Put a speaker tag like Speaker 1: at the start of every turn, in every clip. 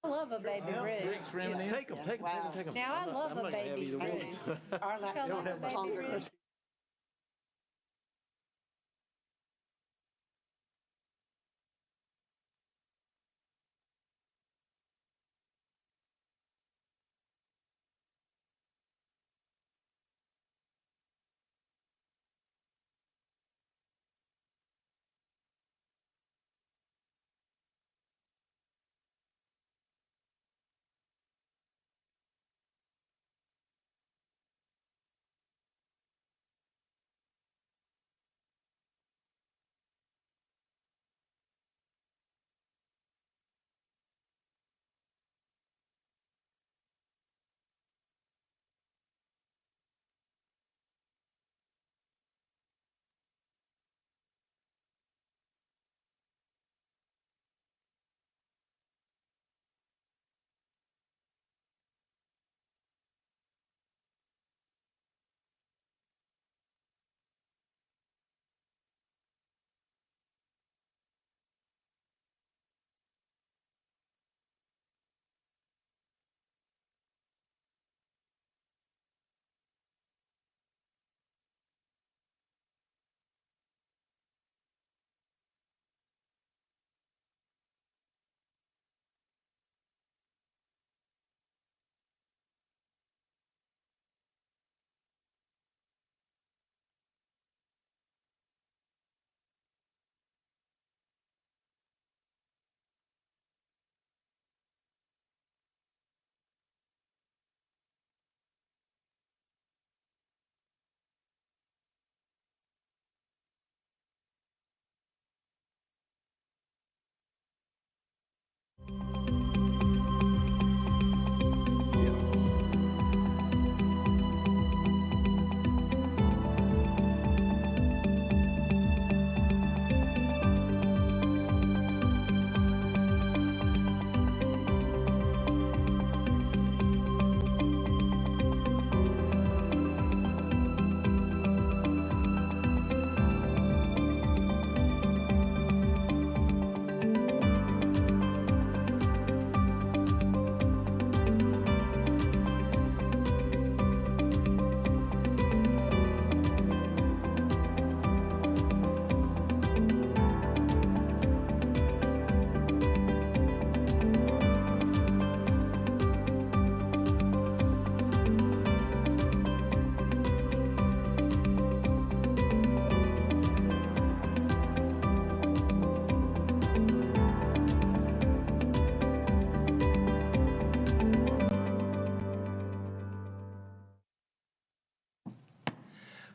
Speaker 1: I love a baby Ruth.
Speaker 2: Rick's ramming in.
Speaker 3: Take them.
Speaker 1: Now, I love a baby Ruth.
Speaker 4: Our last
Speaker 1: I
Speaker 4: one
Speaker 1: love a
Speaker 4: was
Speaker 1: baby
Speaker 4: longer than
Speaker 1: Ruth.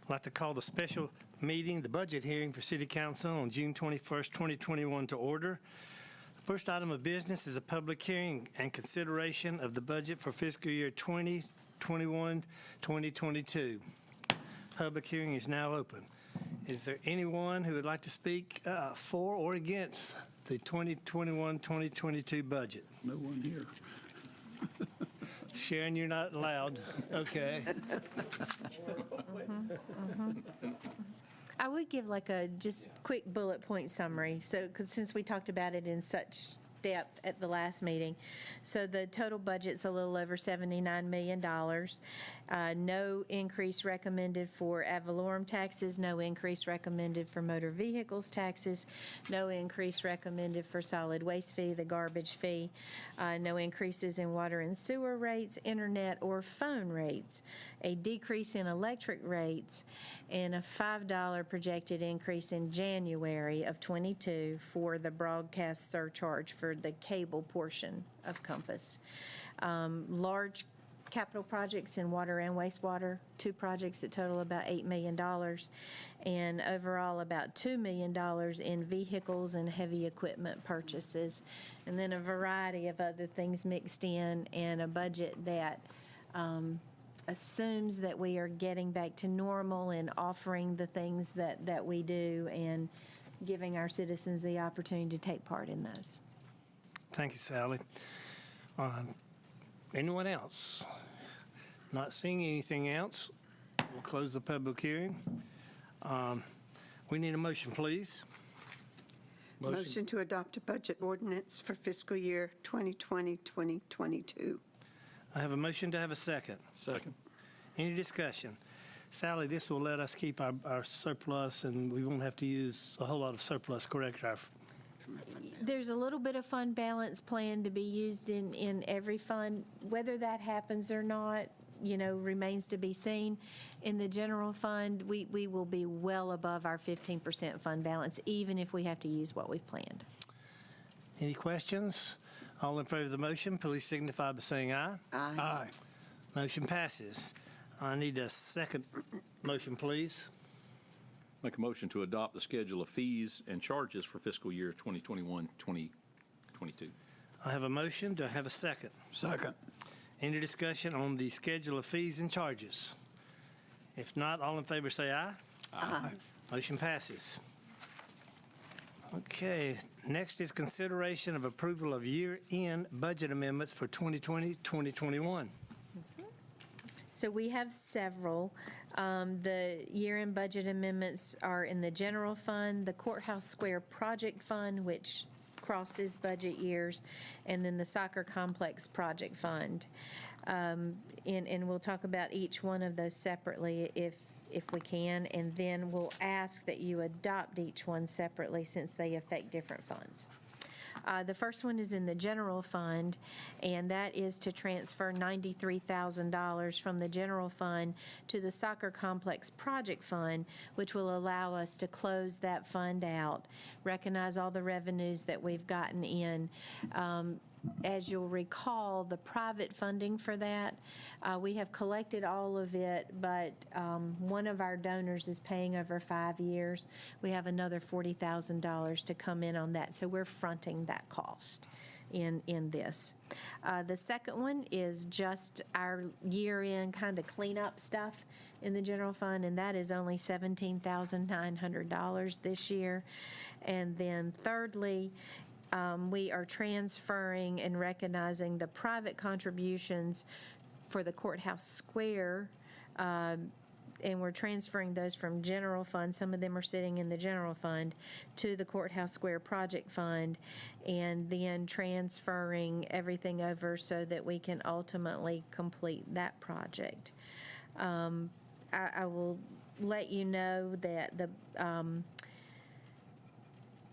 Speaker 3: I'd like to call the special meeting, the budget hearing for City Council on June 21st, 2021 to order. First item of business is a public hearing and consideration of the budget for fiscal year 2021-2022. Public hearing is now open. Is there anyone who would like to speak for or against the 2021-2022 budget?
Speaker 2: No one here.
Speaker 3: Sharon, you're not allowed. Okay.
Speaker 1: I would give like a just quick bullet point summary. So, because since we talked about it in such depth at the last meeting. So the total budget's a little over $79 million. No increase recommended for ad valorem taxes, no increase recommended for motor vehicles taxes, no increase recommended for solid waste fee, the garbage fee, no increases in water and sewer rates, internet or phone rates, a decrease in electric rates, and a $5 projected increase in January of '22 for the broadcast surcharge for the cable portion of Compass. Large capital projects in water and wastewater, 2 projects that total about $8 million, and overall about $2 million in vehicles and heavy equipment purchases, and then a variety of other things mixed in, and a budget that assumes that we are getting back to normal and offering the things that we do and giving our citizens the opportunity to take part in those.
Speaker 3: Thank you, Sally. Anyone else? Not seeing anything else, we'll close the public hearing. We need a motion, please.
Speaker 2: Motion to adopt a budget ordinance for fiscal year 2020-2022.
Speaker 3: I have a motion to have a second.
Speaker 4: Second.
Speaker 3: Any discussion? Sally, this will let us keep our surplus, and we won't have to use a whole lot of surplus, correct?
Speaker 1: There's a little bit of fund balance planned to be used in every fund. Whether that happens or not, remains to be seen. In the general fund, we will be well above our 15% fund balance, even if we have to use what we've planned.
Speaker 3: Any questions? All in favor of the motion, please signify by saying aye.
Speaker 2: Aye.
Speaker 3: Motion passes. I need a second motion, please.
Speaker 4: Make a motion to adopt the schedule of fees and charges for fiscal year 2021-2022.
Speaker 3: I have a motion. Do I have a second?
Speaker 5: Second.
Speaker 3: Any discussion on the schedule of fees and charges? If not, all in favor say aye.
Speaker 2: Aye.
Speaker 3: Motion passes. Okay, next is consideration of approval of year-end budget amendments for 2020-2021.
Speaker 1: So we have several. The year-end budget amendments are in the general fund, the Courthouse Square Project Fund, which crosses budget years, and then the Soccer Complex Project Fund. And we'll talk about each one of those separately if we can, and then we'll ask that you adopt each one separately since they affect different funds. The first one is in the general fund, and that is to transfer $93,000 from the general fund to the Soccer Complex Project Fund, which will allow us to close that fund out, recognize all the revenues that we've gotten in. As you'll recall, the private funding for that, we have collected all of it, but one of our donors is paying over 5 years. We have another $40,000 to come in on that, so we're fronting that cost in this. The second one is just our year-end kind of cleanup stuff in the general fund, and that is only $17,900 this year. And then thirdly, we are transferring and recognizing the private contributions for the Courthouse Square, and we're transferring those from general fund. Some of them are sitting in the general fund to the Courthouse Square Project Fund, and then transferring everything over so that we can ultimately complete that project. I will let you know that the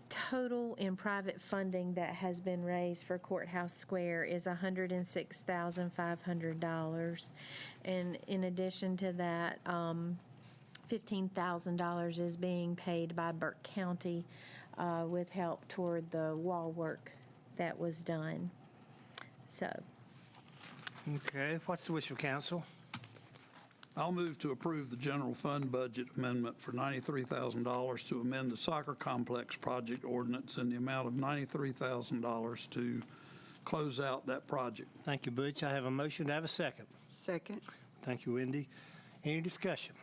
Speaker 1: total in private funding that has been raised for Courthouse Square is $106,500. And in addition to that, $15,000 is being paid by Burke County with help toward the wall work that was done. So.
Speaker 3: Okay, what's the wish of council?
Speaker 5: I'll move to approve the general fund budget amendment for $93,000 to amend the soccer complex project ordinance in the amount of $93,000 to close out that project.
Speaker 3: Thank you, Butch. I have a motion. Do I have a second?
Speaker 2: Second.
Speaker 3: Thank you, Wendy. Any discussion?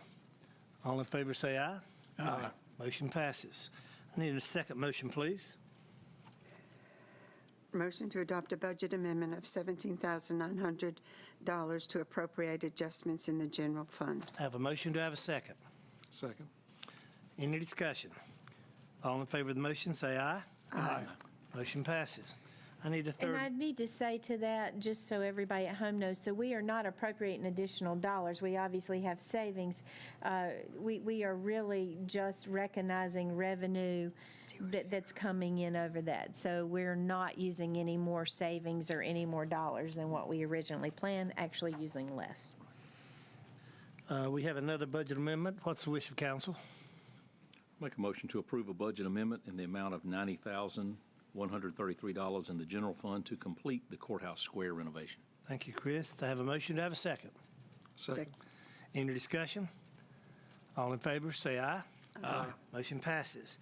Speaker 3: All in favor say aye.
Speaker 5: Aye.
Speaker 3: Motion passes. I need a second motion, please.
Speaker 2: Motion to adopt a budget amendment of $17,900 to appropriate adjustments in the general fund.
Speaker 3: I have a motion. Do I have a second?
Speaker 4: Second.
Speaker 3: Any discussion? All in favor of the motion say aye.
Speaker 5: Aye.
Speaker 3: Motion passes. I need a
Speaker 1: And I
Speaker 3: third.
Speaker 1: need to say to that, just so everybody at home knows, so we are not appropriating additional dollars. We obviously have savings. We are really just recognizing revenue that's coming in over that. So we're not using any more savings or any more dollars than what we originally planned, actually using less.
Speaker 4: Uh,
Speaker 3: We have another budget amendment. What's the wish of council?
Speaker 4: Make a motion to approve a budget amendment in the amount of $90,133 in the general fund to complete the Courthouse Square renovation.
Speaker 3: Thank you, Chris. I have a motion. Do I have a second?
Speaker 5: Second.
Speaker 3: Any discussion? All in favor say aye.
Speaker 5: Aye.
Speaker 3: Motion passes.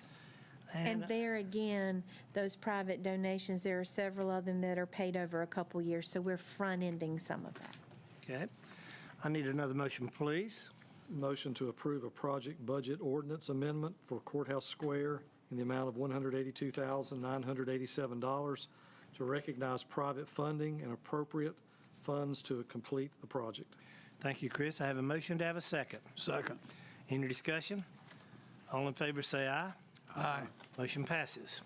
Speaker 1: And there again, those private donations, there are several of them that are paid over a couple years, so we're front-ending some of that.
Speaker 3: Okay. I need another motion, please.
Speaker 6: Motion to approve a project budget ordinance amendment for Courthouse Square in the amount of $182,987 to recognize private funding and appropriate funds to complete the project.
Speaker 3: Thank you, Chris. I have a motion. To have a second?
Speaker 5: Second.
Speaker 3: Any discussion? All in favor say aye.
Speaker 5: Aye.
Speaker 3: Motion passes.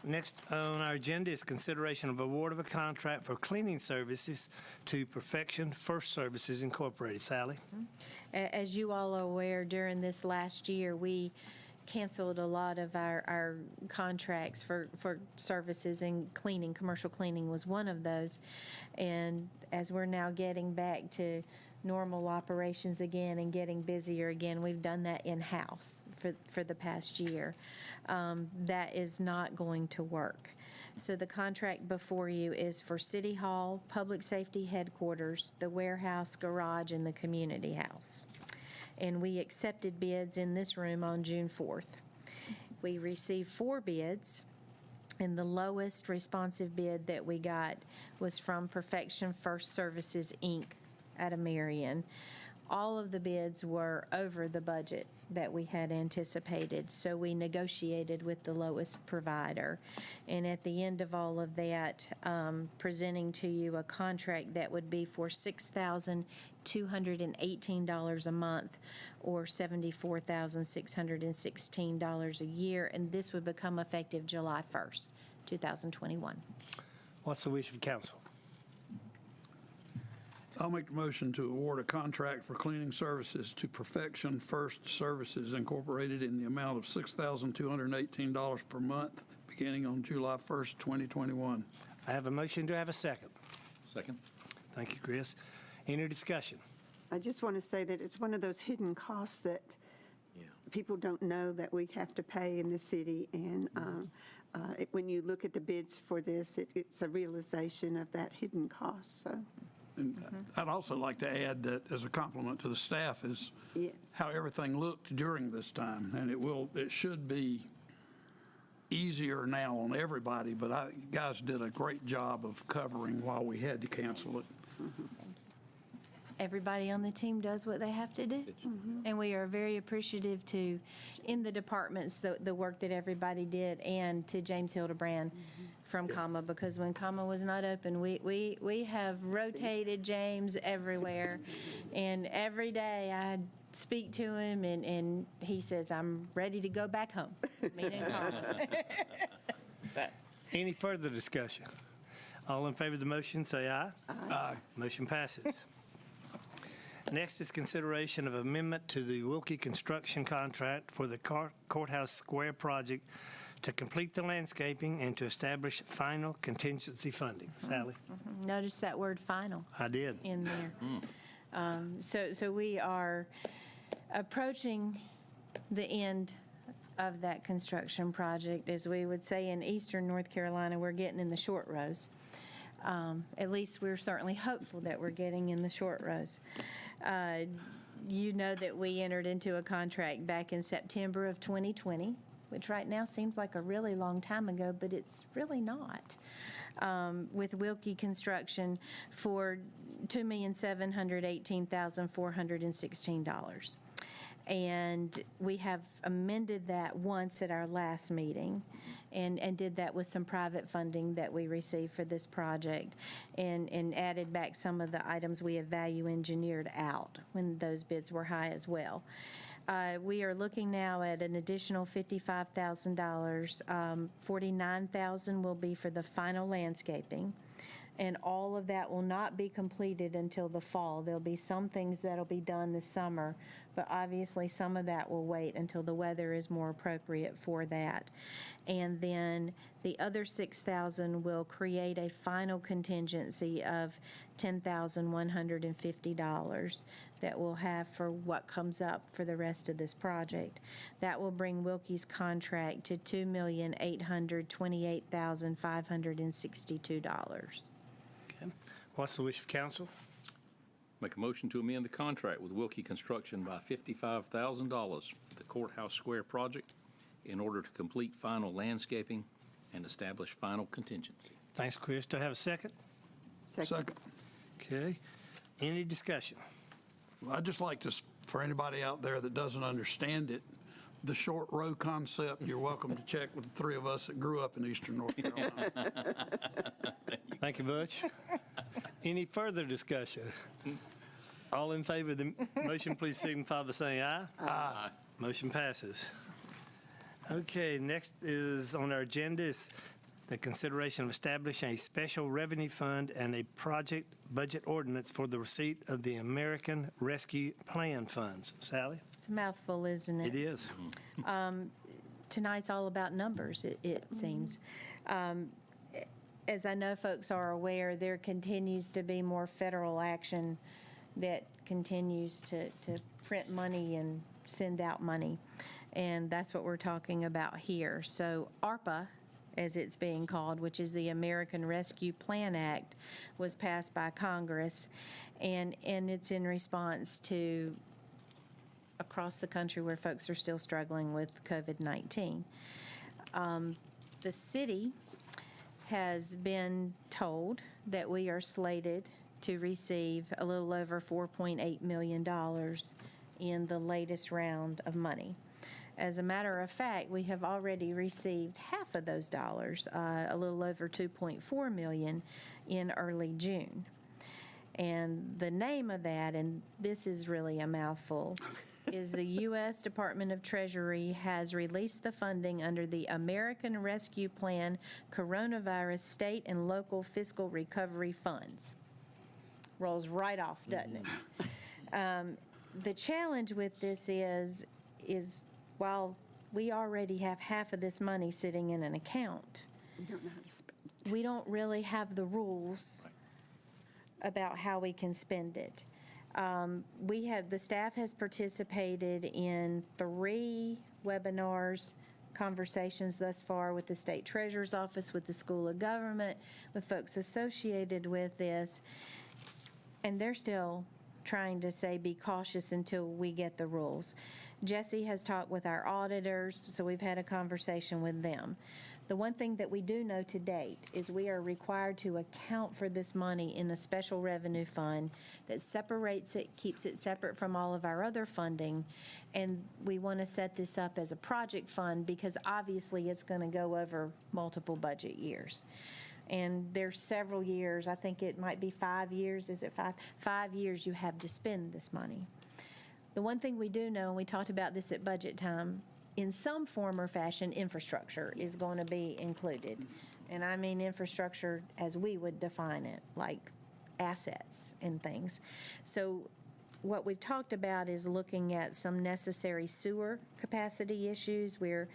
Speaker 3: Next on our agenda is consideration of award of a contract for cleaning services to Perfection First Services Incorporated. Sally?
Speaker 1: As you all are aware, during this last year, we canceled a lot of our contracts for services, and cleaning, commercial cleaning was one of those. And as we're now getting back to normal operations again and getting busier again, we've done that in-house for the past year. That is not going to work. So the contract before you is for City Hall, Public Safety Headquarters, the warehouse, garage, and the community house. And we accepted bids in this room on June 4th. We received 4 bids, and the lowest responsive bid that we got was from Perfection First Services, Inc. out of Marion. All of the bids were over the budget that we had anticipated, so we negotiated with the lowest provider. And at the end of all of that, presenting to you a contract that would be for $6,218 a month, or $74,616 a year, and this would become effective July 1st, 2021.
Speaker 3: What's the wish of council?
Speaker 5: I'll make the motion to award a contract for cleaning services to Perfection First Services Incorporated in the amount of $6,218 per month, beginning on July 1st, 2021.
Speaker 3: I have a motion. Do I have a second?
Speaker 4: Second.
Speaker 3: Thank you, Chris. Any discussion?
Speaker 2: I just want to say that it's one of those hidden costs that people don't know that we have to pay in the city. And when you look at the bids for this, it's a realization of that hidden cost, so.
Speaker 5: And I'd also like to add that as a compliment to the staff is
Speaker 2: Yes.
Speaker 5: how everything looked during this time. And it should be easier now on everybody, but you guys did a great job of covering while we had to cancel it.
Speaker 1: Everybody on the team does what they have to do. And we are very appreciative to, in the departments, the work that everybody did, and to James Hildebrand from Comma, because when Comma was not open, we have rotated James everywhere. And every day I speak to him, and he says, I'm ready to go back home. Meaning Comma.
Speaker 3: Any further discussion? All in favor of the motion, say aye. Aye. Motion passes. Next is consideration of amendment to the Wilkie construction contract for the Courthouse Square project to complete the landscaping and to establish final contingency funding. Sally?
Speaker 1: Notice that word final
Speaker 3: I did.
Speaker 1: in there. So we are approaching the end of that construction project. As we would say in eastern North Carolina, we're getting in the short rows. At least we're certainly hopeful that we're getting in the short rows. You know that we entered into a contract back in September of 2020, which right now seems like a really long time ago, but it's really not, with Wilkie Construction for $2,718,416. And we have amended that once at our last meeting, and did that with some private funding that we received for this project, and added back some of the items we have value engineered out when those bids were high as well. We are looking now at an additional $55,000. $49,000 will be for the final landscaping. And all of that will not be completed until the fall. There'll be some things that'll be done this summer, but obviously some of that will wait until the weather is more appropriate for that. And then the other $6,000 will create a final contingency of $10,150 that we'll have for what comes up for the rest of this project. That will bring Wilkie's contract to $2,828,562.
Speaker 3: What's the wish of council?
Speaker 4: Make a motion to amend the contract with Wilkie Construction by $55,000 for the Courthouse Square project in order to complete final landscaping and establish final contingency.
Speaker 3: Thanks, Chris. Do I have a second?
Speaker 2: Second.
Speaker 3: Okay. Any discussion?
Speaker 5: Well, I'd just like to, for anybody out there that doesn't understand it, the short row concept, you're welcome to check with the three of us that grew up in eastern North Carolina.
Speaker 3: Thank you, Butch. Any further discussion? All in favor of the motion, please signify by saying aye.
Speaker 4: Aye.
Speaker 3: Motion passes. Okay, next is on our agenda is the consideration of establishing a special revenue fund and a project budget ordinance for the receipt of the American Rescue Plan funds. Sally?
Speaker 1: It's a mouthful, isn't it?
Speaker 3: It is.
Speaker 1: Tonight's all about numbers, it seems. As I know folks are aware, there continues to be more federal action that continues to print money and send out money. And that's what we're talking about here. So ARPA, as it's being called, which is the American Rescue Plan Act, was passed by Congress. And it's in response to across the country where folks are still struggling with COVID-19. The city has been told that we are slated to receive a little over $4.8 million in the latest round of money. As a matter of fact, we have already received half of those dollars, a little over $2.4 million in early June. And the name of that, and this is really a mouthful, is the U.S. Department of Treasury has released the funding under the American Rescue Plan Coronavirus State and Local Fiscal Recovery Funds. Rolls right off, doesn't it? The challenge with this is while we already have half of this money sitting in an account,
Speaker 2: We don't know how to spend it.
Speaker 1: we don't really have the rules about how we can spend it. The staff has participated in 3 webinars, conversations thus far with the State Treasurer's Office, with the School of Government, with folks associated with this, and they're still trying to say be cautious until we get the rules. Jesse has talked with our auditors, so we've had a conversation with them. The one thing that we do know to date is we are required to account for this money in a special revenue fund that separates it, keeps it separate from all of our other funding, and we want to set this up as a project fund because obviously it's going to go over multiple budget years. And there's several years, I think it might be 5 years, is it 5? 5 years you have to spend this money. The one thing we do know, and we talked about this at budget time, in some form or fashion, infrastructure is going to be included. And I mean infrastructure as we would define it, like assets and things. So what we've talked about is looking at some necessary sewer capacity issues. We're,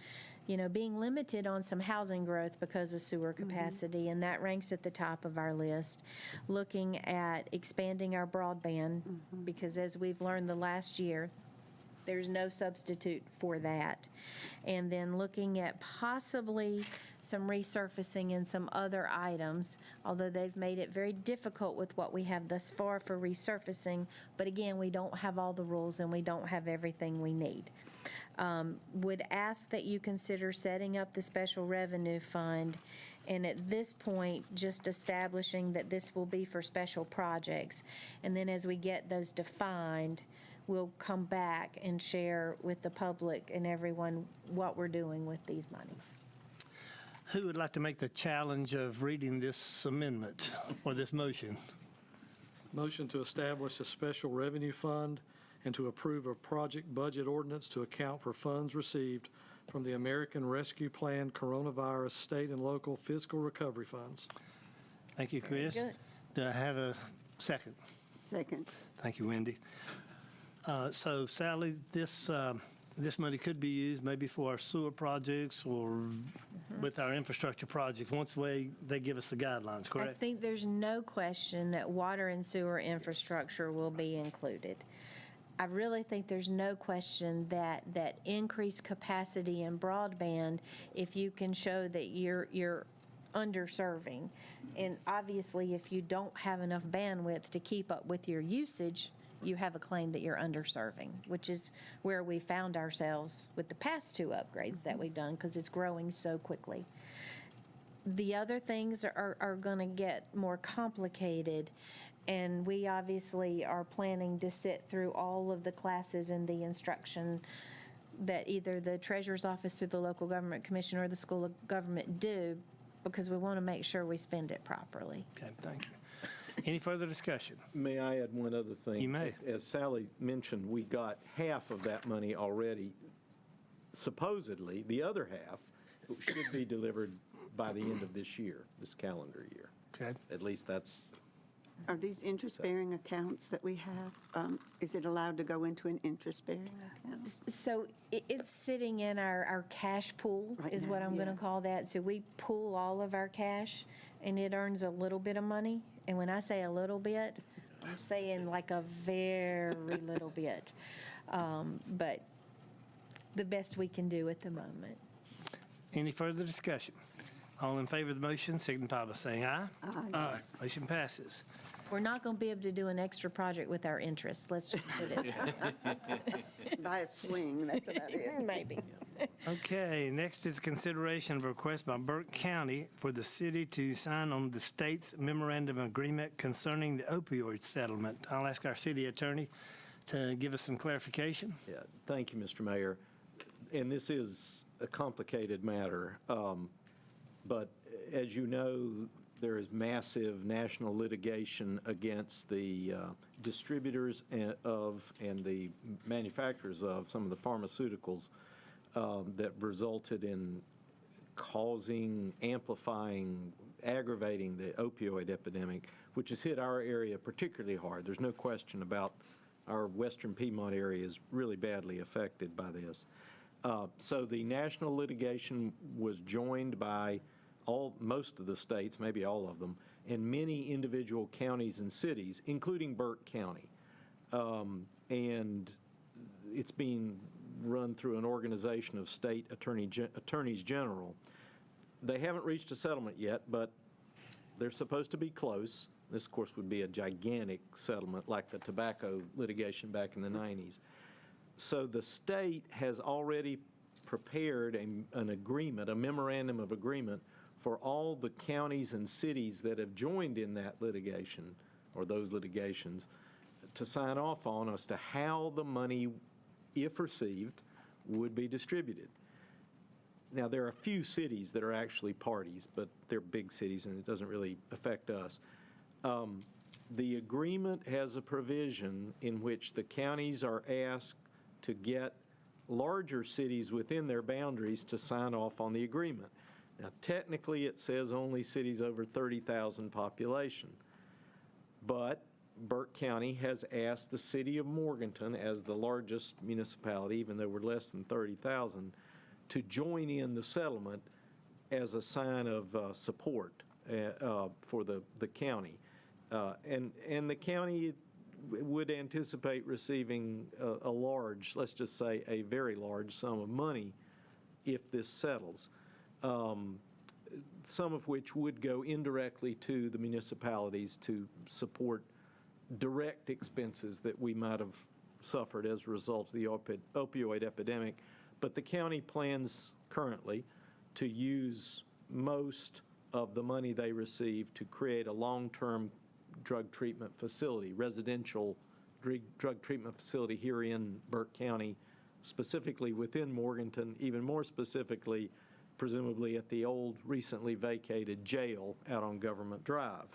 Speaker 1: being limited on some housing growth because of sewer capacity, and that ranks at the top of our list. Looking at expanding our broadband, because as we've learned the last year, there's no substitute for that. And then looking at possibly some resurfacing and some other items, although they've made it very difficult with what we have thus far for resurfacing. But again, we don't have all the rules and we don't have everything we need. Would ask that you consider setting up the special revenue fund, and at this point, just establishing that this will be for special projects. And then as we get those defined, we'll come back and share with the public and everyone what we're doing with these monies.
Speaker 3: Who would like to make the challenge of reading this amendment or this motion?
Speaker 6: Motion to establish a special revenue fund and to approve a project budget ordinance to account for funds received from the American Rescue Plan Coronavirus State and Local Fiscal Recovery Funds.
Speaker 3: Thank you, Chris.
Speaker 1: good.
Speaker 3: Do I have a second?
Speaker 2: Second.
Speaker 3: Thank you, Wendy. So Sally, this money could be used maybe for our sewer projects or with our infrastructure projects once they give us the guidelines,
Speaker 1: I
Speaker 3: correct?
Speaker 1: think there's no question that water and sewer infrastructure will be included. I really think there's no question that increased capacity in broadband, if you can show that you're underserving, and obviously if you don't have enough bandwidth to keep up with your usage, you have a claim that you're underserving, which is where we found ourselves with the past 2 upgrades that we've done because it's growing so quickly. The other things are going to get more complicated, and we obviously are planning to sit through all of the classes and the instruction that either the Treasurer's Office through the Local Government Commission or the School of Government do, because we want to make sure we spend it properly.
Speaker 3: Okay, thank you. Any further discussion?
Speaker 7: May I add one other thing?
Speaker 3: You may.
Speaker 7: As Sally mentioned, we got half of that money already supposedly, the other half should be delivered by the end of this year, this calendar year.
Speaker 3: Okay.
Speaker 7: At least that's,
Speaker 2: Are these interest-bearing accounts that we have, is it allowed to go into an interest-bearing account?
Speaker 1: So it's sitting in our cash pool,
Speaker 2: Right
Speaker 1: is
Speaker 2: now,
Speaker 1: what I'm going to
Speaker 2: yeah.
Speaker 1: call that. So we pool all of our cash, and it earns a little bit of money. And when I say a little bit, I'm saying like a very little bit. But the best we can do at the moment.
Speaker 3: Any further discussion? All in favor of the motion signify by saying aye. Aye. Motion passes.
Speaker 1: We're not going to be able to do an extra project with our interest, let's just put it,
Speaker 2: By a swing, that's about it.
Speaker 1: maybe.
Speaker 3: Okay, next is consideration of a request by Burke County for the city to sign on the state's memorandum of agreement concerning the opioid settlement. I'll ask our city attorney to give us some clarification.
Speaker 7: yeah, thank you, Mr. Mayor. And this is a complicated matter, but as you know, there is massive national litigation against the distributors and the manufacturers of some of the pharmaceuticals that resulted in causing, amplifying, aggravating the opioid epidemic, which has hit our area particularly hard. There's no question about our western Piedmont area is really badly affected by this. So the national litigation was joined by most of the states, maybe all of them, and many individual counties and cities, including Burke County. And it's being run through an organization of state attorneys general. They haven't reached a settlement yet, but they're supposed to be close. This, of course, would be a gigantic settlement like the tobacco litigation back in the 90s. So the state has already prepared an agreement, a memorandum of agreement, for all the counties and cities that have joined in that litigation, or those litigations, to sign off on as to how the money, if received, would be distributed. Now, there are a few cities that are actually parties, but they're big cities and it doesn't really affect us. The agreement has a provision in which the counties are asked to get larger cities within their boundaries to sign off on the agreement. Now, technically, it says only cities over 30,000 population, but Burke County has asked the city of Morganton, as the largest municipality, even though we're less than 30,000, to join in the settlement as a sign of support for the county. And the county would anticipate receiving a large, let's just say a very large sum of money if this settles, some of which would go indirectly to the municipalities to support direct expenses that we might have suffered as a result of the opioid epidemic. But the county plans currently to use most of the money they receive to create a long-term drug treatment facility, residential drug treatment facility here in Burke County, specifically within Morganton, even more specifically, presumably at the old recently vacated jail out on Government Drive.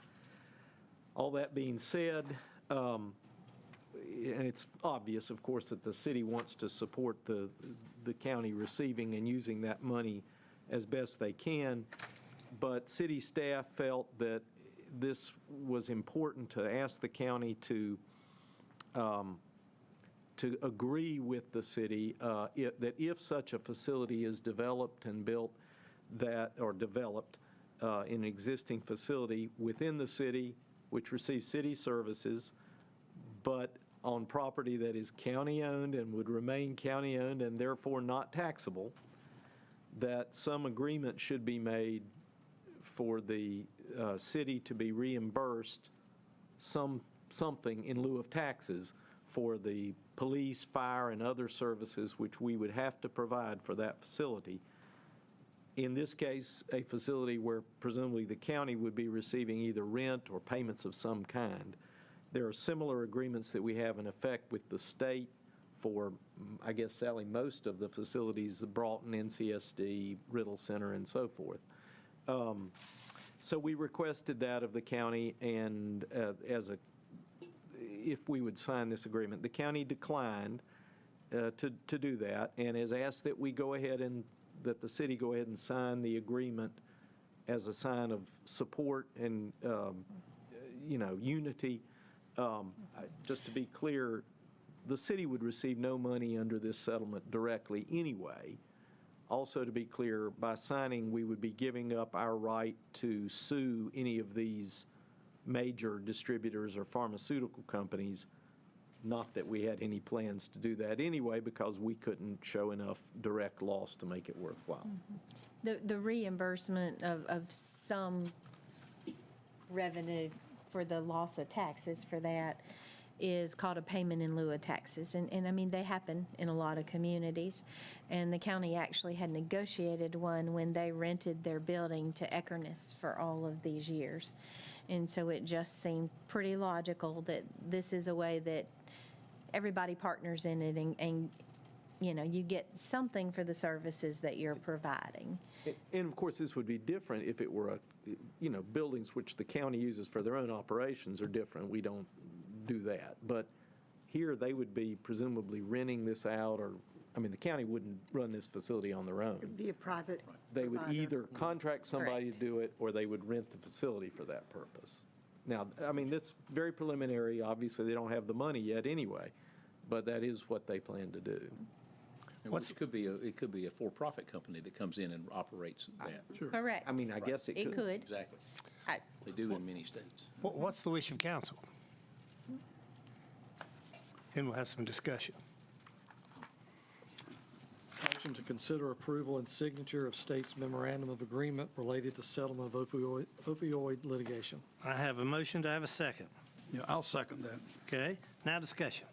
Speaker 7: All that being said, and it's obvious, of course, that the city wants to support the county receiving and using that money as best they can, but city staff felt that this was important to ask the county to agree with the city that if such a facility is developed and built developed in an existing facility within the city, which receives city services, but on property that is county-owned and would remain county-owned and therefore not taxable, that some agreement should be made for the city to be reimbursed something in lieu of taxes for the police, fire, and other services which we would have to provide for that facility. In this case, a facility where presumably the county would be receiving either rent or payments of some kind. There are similar agreements that we have in effect with the state for, I guess, Sally, most of the facilities, the Broughton, NCSD, Riddle Center, and so forth. So we requested that of the county, and if we would sign this agreement. The county declined, to do that, and has asked that we go ahead and, that the city go ahead and sign the agreement as a sign of support and, unity. Just to be clear, the city would receive no money under this settlement directly anyway. Also, to be clear, by signing, we would be giving up our right to sue any of these major distributors or pharmaceutical companies. Not that we had any plans to do that anyway, because we couldn't show enough direct loss to make it worthwhile.
Speaker 1: The reimbursement of some revenue for the loss of taxes for that is called a payment in lieu of taxes. And I mean, they happen in a lot of communities. And the county actually had negotiated one when they rented their building to Eckerness for all of these years. And so it just seemed pretty logical that this is a way that everybody partners in it and you get something for the services that you're providing.
Speaker 7: And of course, this would be different if it were buildings which the county uses for their own operations are different. We don't do that. But here, they would be presumably renting this out, or, the county wouldn't run this facility on their own.
Speaker 2: It'd be a private
Speaker 7: They would
Speaker 2: provider.
Speaker 7: either contract somebody
Speaker 1: Correct.
Speaker 7: to do it, or they would rent the facility for that purpose. Now, that's very preliminary. Obviously, they don't have the money yet anyway, but that is what they plan to do.
Speaker 4: It could be a for-profit company that comes in and operates that.
Speaker 5: Sure.
Speaker 1: Correct.
Speaker 7: I guess it could.
Speaker 1: It could.
Speaker 4: Exactly.
Speaker 1: I-
Speaker 4: They do in many states.
Speaker 3: What's the wish of council? Then we'll have some discussion.
Speaker 6: Motion to consider approval and signature of state's memorandum of agreement related to settlement of opioid litigation.
Speaker 3: I have a motion. Do I have a second?
Speaker 5: Yeah, I'll second that.
Speaker 3: Okay, now discussion.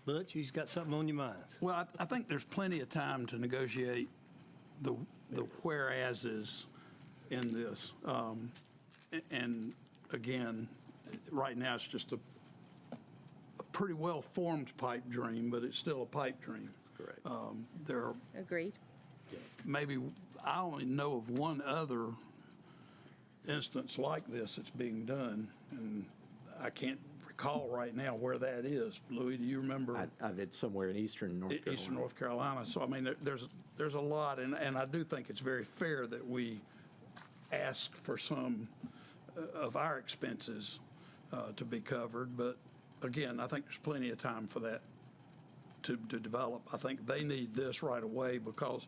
Speaker 3: Butch, you've got something on your mind.
Speaker 5: Well, I think there's plenty of time to negotiate the whereases in this. And again, right now, it's just a pretty well-formed pipe dream, but it's still a pipe dream.
Speaker 7: That's correct.
Speaker 5: There are
Speaker 1: Agreed.
Speaker 5: maybe, I only know of one other instance like this that's being done, and I can't recall right now where that is. Louis, do you remember?
Speaker 7: I did somewhere in eastern North Carolina.
Speaker 5: Eastern North Carolina. So, there's a lot, and I do think it's very fair that we ask for some of our expenses to be covered. But again, I think there's plenty of time for that to develop. I think they need this right away because,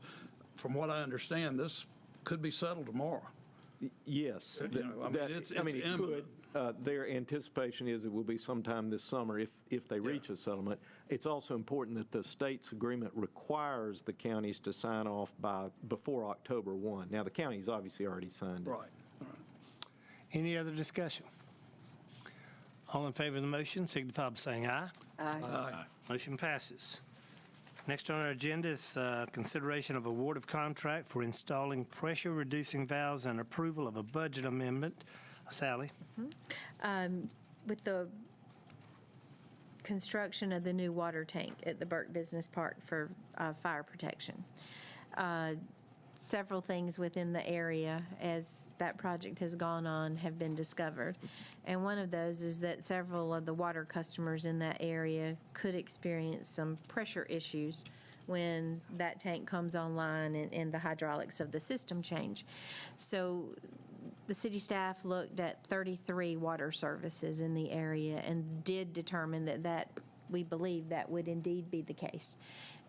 Speaker 5: from what I understand, this could be settled tomorrow.
Speaker 7: Yes.
Speaker 5: It's
Speaker 7: it
Speaker 5: imminent.
Speaker 7: could. Their anticipation is it will be sometime this summer if they reach a settlement. It's also important that the state's agreement requires the counties to sign off before October 1. Now, the county's obviously already signed it.
Speaker 5: Right.
Speaker 3: Any other discussion? All in favor of the motion signify by saying aye.
Speaker 5: Aye.
Speaker 3: Motion passes. Next on our agenda is consideration of award of contract for installing pressure-reducing valves and approval of a budget amendment. Sally?
Speaker 1: With the construction of the new water tank at the Burke Business Park for fire protection. Several things within the area as that project has gone on have been discovered. And one of those is that several of the water customers in that area could experience some pressure issues when that tank comes online and the hydraulics of the system change. So the city staff looked at 33 water services in the area and did determine that we believe that would indeed be the case,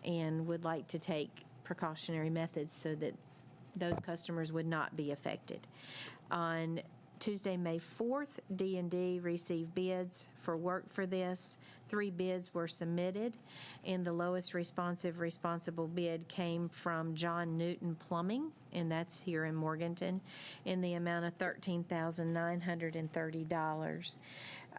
Speaker 1: and would like to take precautionary methods so that those customers would not be affected. On Tuesday, May 4th, D&D received bids for work for this. 3 bids were submitted, and the lowest responsible bid came from John Newton Plumbing, and that's here in Morganton, in the amount of $13,930.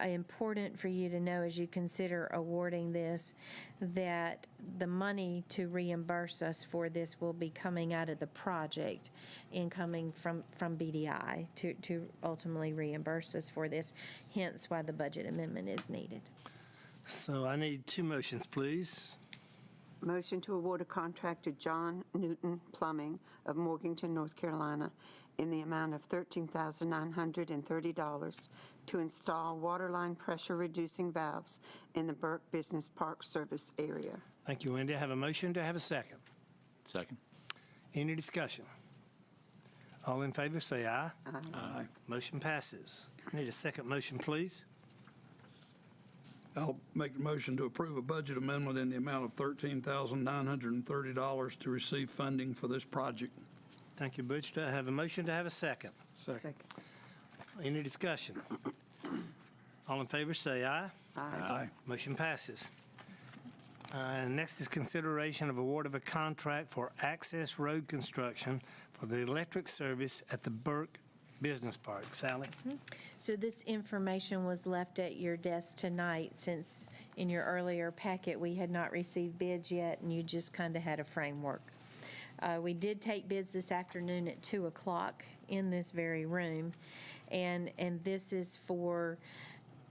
Speaker 1: Important for you to know as you consider awarding this, that the money to reimburse us for this will be coming out of the project and coming from BDI to ultimately reimburse us for this, hence why the budget amendment is needed.
Speaker 3: So I need 2 motions, please.
Speaker 2: Motion to award a contract to John Newton Plumbing of Morganton, North Carolina, in the amount of $13,930 to install waterline pressure-reducing valves in the Burke Business Park service area.
Speaker 3: Thank you, Wendy. I have a motion. Do I have a second?
Speaker 4: Second.
Speaker 3: Any discussion? All in favor, say aye.
Speaker 5: Aye.
Speaker 3: Motion passes. Need a second motion, please.
Speaker 5: I'll make a motion to approve a budget amendment in the amount of $13,930 to receive funding for this project.
Speaker 3: Thank you, Butch. Do I have a motion? Do I have a second?
Speaker 2: Second.
Speaker 3: Any discussion? All in favor, say aye.
Speaker 5: Aye.
Speaker 3: Motion passes. Next is consideration of award of a contract for access road construction for the electric service at the Burke Business Park. Sally?
Speaker 1: So this information was left at your desk tonight, since in your earlier packet, we had not received bids yet, and you just kind of had a framework. We did take bids this afternoon at 2 o'clock in this very room, and this is for,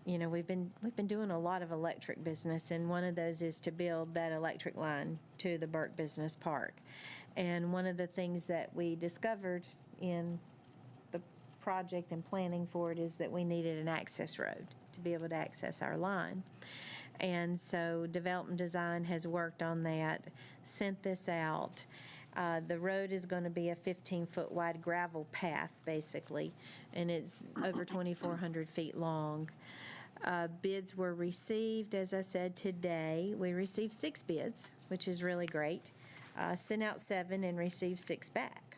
Speaker 1: you know, we've been doing a lot of electric business, and one of those is to build that electric line to the Burke Business Park. And one of the things that we discovered in the project and planning for it is that we needed an access road to be able to access our line. And so Development Design has worked on that, sent this out. The road is going to be a 15-foot wide gravel path, basically, and it's over 2,400 feet long. Bids were received, as I said, today. We received 6 bids, which is really great. Sent out 7 and received 6 back.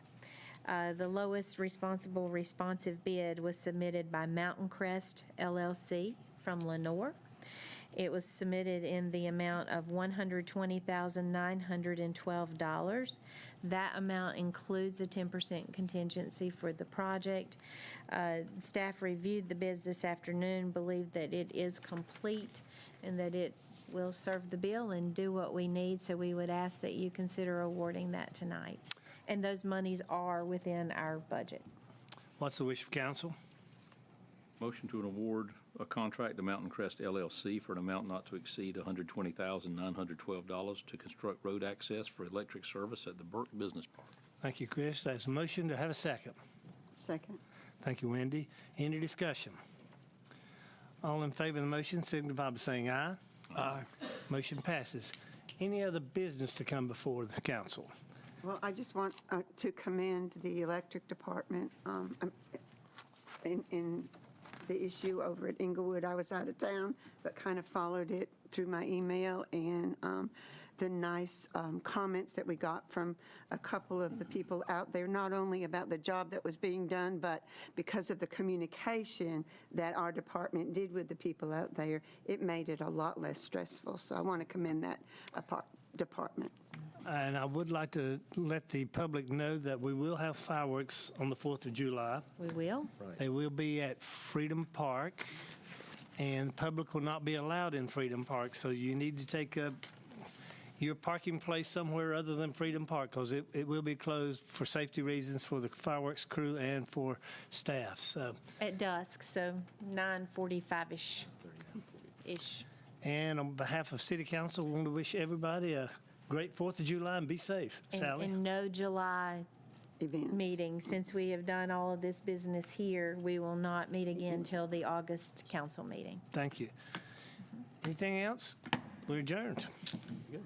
Speaker 1: The lowest responsive bid was submitted by Mountain Crest LLC from Lenore. It was submitted in the amount of $120,912. That amount includes a 10% contingency for the project. Staff reviewed the bids this afternoon, believed that it is complete and that it will serve the bill and do what we need, so we would ask that you consider awarding that tonight. And those monies are within our budget.
Speaker 3: What's the wish of council?
Speaker 4: Motion to award a contract to Mountain Crest LLC for an amount not to exceed $120,912 to construct road access for electric service at the Burke Business Park.
Speaker 3: Thank you, Chris. That's a motion. To have a second?
Speaker 2: Second.
Speaker 3: Thank you, Wendy. Any discussion? All in favor of the motion signify by saying aye.
Speaker 5: Aye.
Speaker 3: Motion passes. Any other business to come before the council?
Speaker 2: Well, I just want to commend the electric department in the issue over at Inglewood. I was out of town, but kind of followed it through my email, and the nice comments that we got from a couple of the people out there, not only about the job that was being done, but because of the communication that our department did with the people out there, it made it a lot less stressful. So I want to commend that department.
Speaker 3: And I would like to let the public know that we will have fireworks on the 4th of July.
Speaker 1: We will?
Speaker 3: They will be at Freedom Park, and the public will not be allowed in Freedom Park, so you need to take your parking place somewhere other than Freedom Park, because it will be closed for safety reasons for the fireworks crew and for staff. So,
Speaker 1: At dusk, so 9:45-ish.
Speaker 3: and on behalf of City Council, we want to wish everybody a great 4th of July and be safe. Sally?
Speaker 1: And no July
Speaker 2: Events.
Speaker 1: meeting. Since we have done all of this business here, we will not meet again till the August council meeting.
Speaker 3: Thank you. Anything else? We're adjourned.
Speaker 4: Good.